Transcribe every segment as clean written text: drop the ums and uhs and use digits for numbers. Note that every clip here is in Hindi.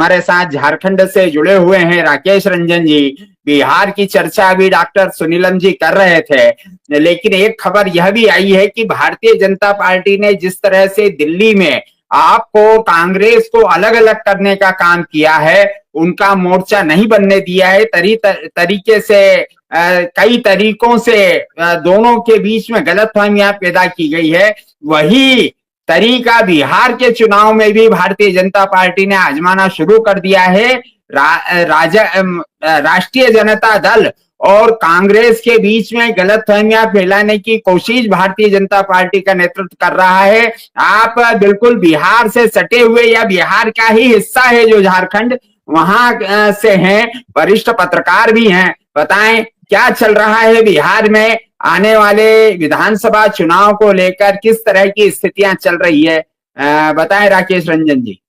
हमारे साथ झारखंड से जुड़े हुए हैं राकेश रंजन जी। बिहार की चर्चा अभी डॉक्टर सुनीलम जी कर रहे थे, लेकिन एक खबर यह भी आई है कि भारतीय जनता पार्टी ने जिस तरह से दिल्ली में आपको कांग्रेस को अलग अलग करने का काम किया है, उनका मोर्चा नहीं बनने दिया है। तरीके से कई तरीकों से दोनों के बीच में गलतफहमियां पैदा की गई है। वही तरीका बिहार के चुनाव में भी भारतीय जनता पार्टी ने आजमाना शुरू कर दिया है। राष्ट्रीय जनता दल और कांग्रेस के बीच में गलतफहमियां फैलाने की कोशिश भारतीय जनता पार्टी का नेतृत्व कर रहा है। आप बिल्कुल बिहार से सटे हुए या बिहार का ही हिस्सा है जो झारखंड, वहां से हैं, वरिष्ठ पत्रकार भी हैं। बताएं क्या चल रहा है बिहार में, आने वाले विधानसभा चुनाव को लेकर किस तरह की स्थितियां चल रही है, बताएं राकेश रंजन जी।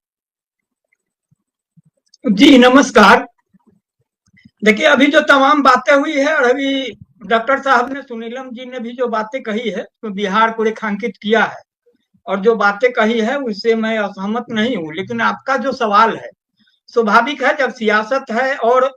जी नमस्कार। देखिए, अभी जो तमाम बातें हुई है और अभी डॉक्टर साहब ने, सुनीलम जी ने भी जो बातें कही है तो बिहार को रेखांकित किया है, और जो बातें कही है उससे मैं असहमत नहीं हूँ। लेकिन आपका जो सवाल है स्वाभाविक है, जब सियासत है और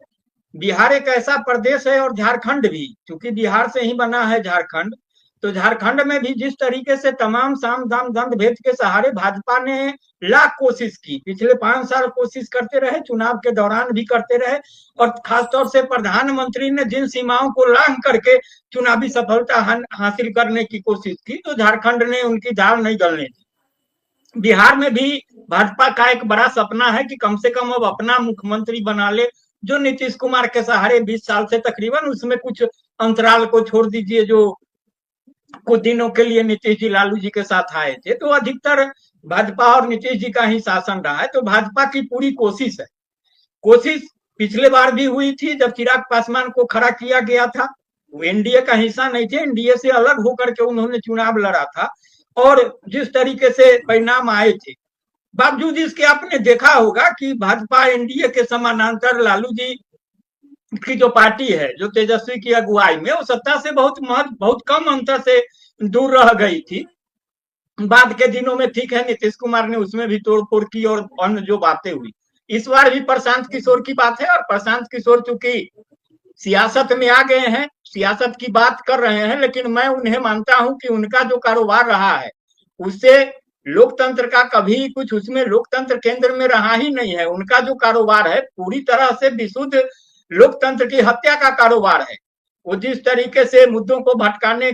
बिहार एक ऐसा प्रदेश है और झारखंड भी, क्योंकि बिहार से ही बना है झारखंड, तो झारखंड में भी जिस तरीके से तमाम साम दाम दंड भेद के सहारे भाजपा ने लाख कोशिश की, पिछले 5 साल कोशिश करते रहे, चुनाव के दौरान भी करते रहे, और खासतौर से प्रधानमंत्री ने जिन सीमाओं को लांघ करके चुनावी सफलता हासिल करने की कोशिश की, तो झारखंड ने उनकी दाल नहीं गलने दी। बिहार में भी भाजपा का एक बड़ा सपना है कि कम से कम अब अपना मुख्यमंत्री बना ले, जो नीतीश कुमार के सहारे 20 साल से तकरीबन, उसमें कुछ अंतराल को छोड़ दीजिए, जो कुछ दिनों के लिए नीतीश जी लालू जी के साथ आए थे, तो अधिकतर भाजपा और नीतीश जी का ही शासन रहा है। तो भाजपा की पूरी कोशिश है, कोशिश पिछले बार भी हुई थी जब चिराग पासवान को खड़ा किया गया था। वो एनडीए का हिस्सा नहीं थे, एनडीए से अलग होकर के उन्होंने चुनाव लड़ा था, और जिस तरीके से परिणाम आए थे, बावजूद इसके आपने देखा होगा कि भाजपा एनडीए के समानांतर लालू जी की जो पार्टी है, जो तेजस्वी की अगुवाई में, वो सत्ता से बहुत कम अंतर से दूर रह गई थी। बाद के दिनों में ठीक है, नीतीश कुमार ने उसमें भी तोड़फोड़ की और अन्य जो बातें हुई। इस बार भी प्रशांत किशोर की बात है, और प्रशांत किशोर चूंकि सियासत में आ गए हैं, सियासत की बात कर रहे हैं, लेकिन मैं उन्हें मानता हूं कि उनका जो कारोबार रहा है उससे लोकतंत्र का कभी कुछ, उसमें लोकतंत्र केंद्र में रहा ही नहीं है। उनका जो कारोबार है पूरी तरह से विशुद्ध लोकतंत्र की हत्या का कारोबार है। वो जिस तरीके से मुद्दों को भटकाने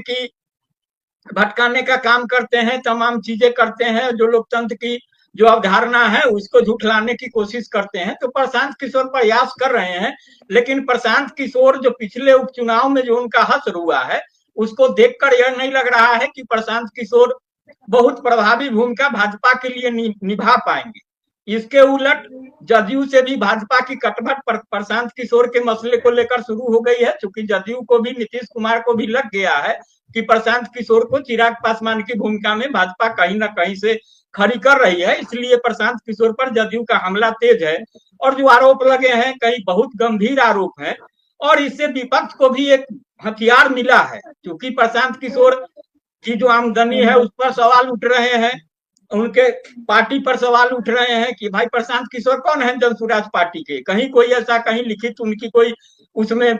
का काम करते हैं, तमाम चीजें करते हैं, जो लोकतंत्र की जो अवधारणा है उसको झुठलाने की कोशिश करते हैं, तो प्रशांत किशोर प्रयास कर रहे हैं। लेकिन प्रशांत किशोर जो पिछले उपचुनाव में जो उनका हश्र हुआ है, उसको देखकर यह नहीं लग रहा है कि प्रशांत किशोर बहुत प्रभावी भूमिका भाजपा के लिए निभा पाएंगे। इसके उलट जदयू से भी भाजपा की कटभट प्रशांत किशोर के मसले को लेकर शुरू हो गई है, क्योंकि जदयू को भी, नीतीश कुमार को भी लग गया है कि प्रशांत किशोर को चिराग पासवान की भूमिका में भाजपा कहीं ना कहीं से खड़ी कर रही है। इसलिए प्रशांत किशोर पर जदयू का हमला तेज है, और जो आरोप लगे हैं कई बहुत गंभीर आरोप हैं, और इससे विपक्ष को भी एक हथियार मिला है, क्योंकि प्रशांत किशोर की जो आमदनी है उस पर सवाल उठ रहे हैं, उनके पार्टी पर सवाल उठ रहे हैं कि भाई प्रशांत किशोर कौन है जनसुराज पार्टी के, कहीं कोई ऐसा कहीं लिखित उनकी कोई उसमें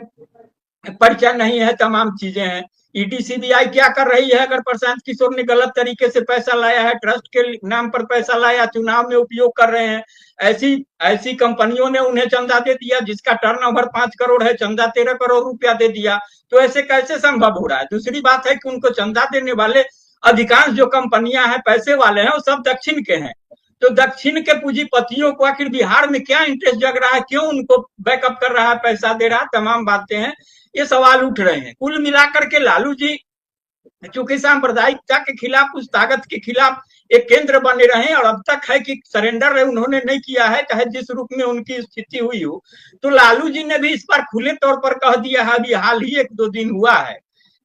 परिचय नहीं है, तमाम चीजें हैं। ईडी सीबीआई क्या कर रही है, अगर प्रशांत किशोर ने गलत तरीके से पैसा लाया है, ट्रस्ट के नाम पर पैसा लाया, चुनाव में उपयोग कर रहे हैं, ऐसी कंपनियों ने उन्हें चंदा दे दिया जिसका टर्नओवर 5 करोड़ है, चंदा 13 करोड़ रुपया दे दिया, तो ऐसे कैसे संभव हो रहा है। दूसरी बात है कि उनको चंदा देने वाले अधिकांश जो कंपनियां हैं, पैसे वाले हैं, वो सब दक्षिण के हैं। तो दक्षिण के पूंजीपतियों को आखिर बिहार में क्या इंटरेस्ट जग रहा है, क्यों उनको बैकअप कर रहा है, पैसा दे रहा है, तमाम बातें हैं, ये सवाल उठ रहे हैं। कुल मिलाकर के लालू जी चूंकि सांप्रदायिकता के खिलाफ, उस ताकत के खिलाफ एक केंद्र बने रहे, और अब तक है कि सरेंडर उन्होंने नहीं किया है, चाहे जिस रूप में उनकी स्थिति हुई हो। तो लालू जी ने भी इस पर खुले तौर पर कह दिया है, अभी हाल ही 1-2 दिन हुआ है,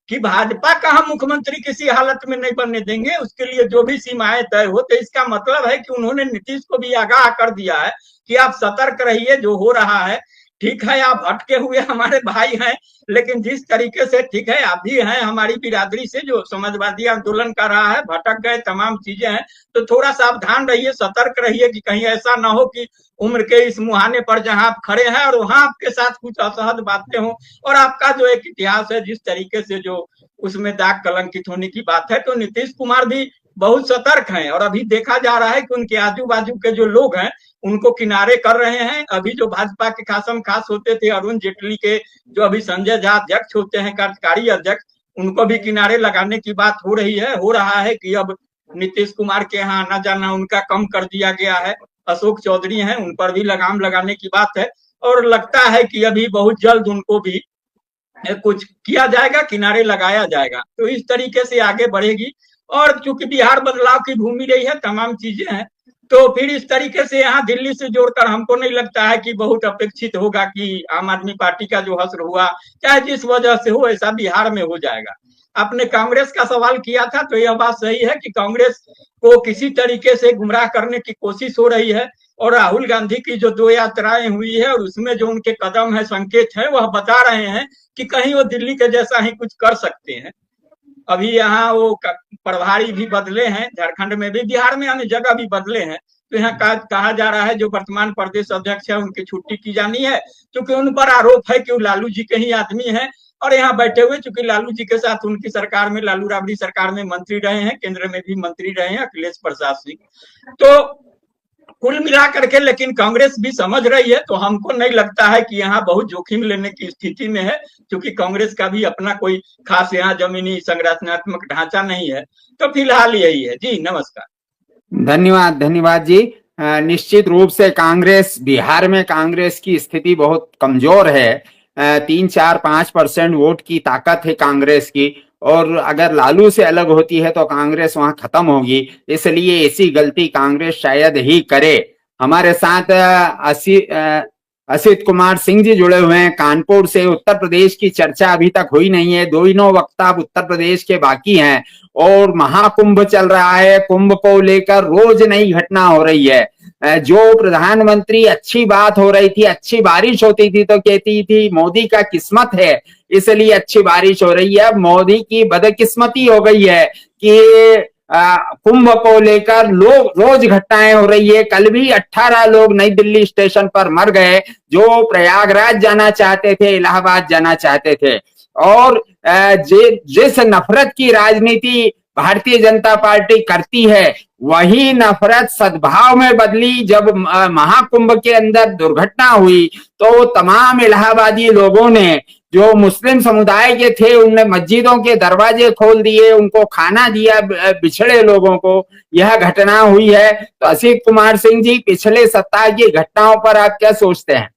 कि भाजपा का हम मुख्यमंत्री किसी हालत में नहीं बनने देंगे, उसके लिए जो भी सीमाएं तय हो। तो इसका मतलब है कि उन्होंने नीतीश को भी आगाह कर दिया है कि आप सतर्क रहिए, जो हो रहा है ठीक है आप भटके हुए हमारे भाई हैं, लेकिन जिस तरीके से ठीक है आप भी हैं हमारी बिरादरी से जो समाजवादी आंदोलन कर रहा है, भटक गए, तमाम चीजें हैं, तो थोड़ा सावधान रहिए, सतर्क रहिए कि कहीं ऐसा ना हो कि उम्र के इस मुहाने पर जहां आप खड़े हैं और वहां आपके साथ कुछ असहज बातें हों, और आपका जो एक इतिहास है जिस तरीके से जो उसमें दाग कलंकित होने की बात है, तो नीतीश कुमार भी बहुत सतर्क हैं, और अभी देखा जा रहा है कि उनके आजू बाजू के जो लोग हैं उनको किनारे कर रहे हैं। अभी जो भाजपा के खासम खास होते थे अरुण जेटली के, जो अभी संजय झा अध्यक्ष होते हैं, कार्यकारी अध्यक्ष, उनको भी किनारे लगाने की बात हो रही है। हो रहा है कि अब नीतीश कुमार के यहाँ आना जाना उनका कम कर दिया गया है। अशोक चौधरी हैं, उन पर भी लगाम लगाने की बात है, और लगता है कि अभी बहुत जल्द उनको भी कुछ किया जाएगा, किनारे लगाया जाएगा। तो इस तरीके से आगे बढ़ेगी, और चूंकि बिहार बदलाव की भूमि रही है, तमाम चीजें हैं, तो फिर इस तरीके से यहाँ दिल्ली से जोड़कर हमको नहीं लगता है कि बहुत अपेक्षित होगा कि आम आदमी पार्टी का जो हश्र हुआ, चाहे जिस वजह से हो, ऐसा बिहार में हो जाएगा। आपने कांग्रेस का सवाल किया था, तो यह बात सही है कि कांग्रेस को किसी तरीके से गुमराह करने की कोशिश हो रही है, और राहुल गांधी की जो 2 यात्राएं हुई है और उसमें जो उनके कदम है, संकेत है, वह बता रहे हैं कि कहीं वो दिल्ली के जैसा ही कुछ कर सकते हैं। अभी यहाँ वो प्रभारी भी बदले हैं, झारखंड में भी, बिहार में अन्य जगह भी बदले हैं। तो यहाँ कहा जा रहा है जो वर्तमान प्रदेश अध्यक्ष है उनकी छुट्टी की जानी है, क्योंकि उन पर आरोप है कि वो लालू जी के ही आदमी हैं, और यहाँ बैठे हुए चूंकि लालू जी के साथ उनकी सरकार में, लालू राबड़ी सरकार में मंत्री रहे हैं, केंद्र में भी मंत्री रहे हैं अखिलेश प्रसाद सिंह। तो कुल मिलाकर के लेकिन कांग्रेस भी समझ रही है, तो हमको नहीं लगता है कि यहाँ बहुत जोखिम लेने की स्थिति में है, क्योंकि कांग्रेस का भी अपना कोई खास यहाँ जमीनी संरचनात्मक ढांचा नहीं है। तो फिलहाल यही है जी। नमस्कार। धन्यवाद, धन्यवाद जी। निश्चित रूप से कांग्रेस, बिहार में कांग्रेस की स्थिति बहुत कमजोर है। 3-4-5% वोट की ताकत है कांग्रेस की, और अगर लालू से अलग होती है तो कांग्रेस वहां खत्म होगी। इसलिए ऐसी गलती कांग्रेस शायद ही करे। हमारे साथ असित कुमार सिंह जी जुड़े हुए हैं कानपुर से। उत्तर प्रदेश की चर्चा अभी तक हुई नहीं है, दोनों वक्ता उत्तर प्रदेश के बाकी हैं, और महाकुंभ चल रहा है। कुंभ को लेकर रोज नई घटना हो रही है। जो प्रधानमंत्री, अच्छी बात हो रही थी, अच्छी बारिश होती थी तो कहती थी मोदी का किस्मत है इसलिए अच्छी बारिश हो रही है। मोदी की बदकिस्मती हो गई है कि कुंभ को लेकर लोग रोज घटनाएं हो रही है। कल भी 18 लोग नई दिल्ली स्टेशन पर मर गए, जो प्रयागराज जाना चाहते थे, इलाहाबाद जाना चाहते थे। और जिस नफरत की राजनीति भारतीय जनता पार्टी करती है, वही नफरत सद्भाव में बदली। जब महाकुंभ के अंदर दुर्घटना हुई तो तमाम इलाहाबादी लोगों ने, जो मुस्लिम समुदाय के थे, उनने मस्जिदों के दरवाजे खोल दिए, उनको खाना दिया बिछड़े लोगों को। यह घटना हुई है। तो असित कुमार सिंह जी, पिछले सप्ताह की घटनाओं पर आप क्या सोचते हैं?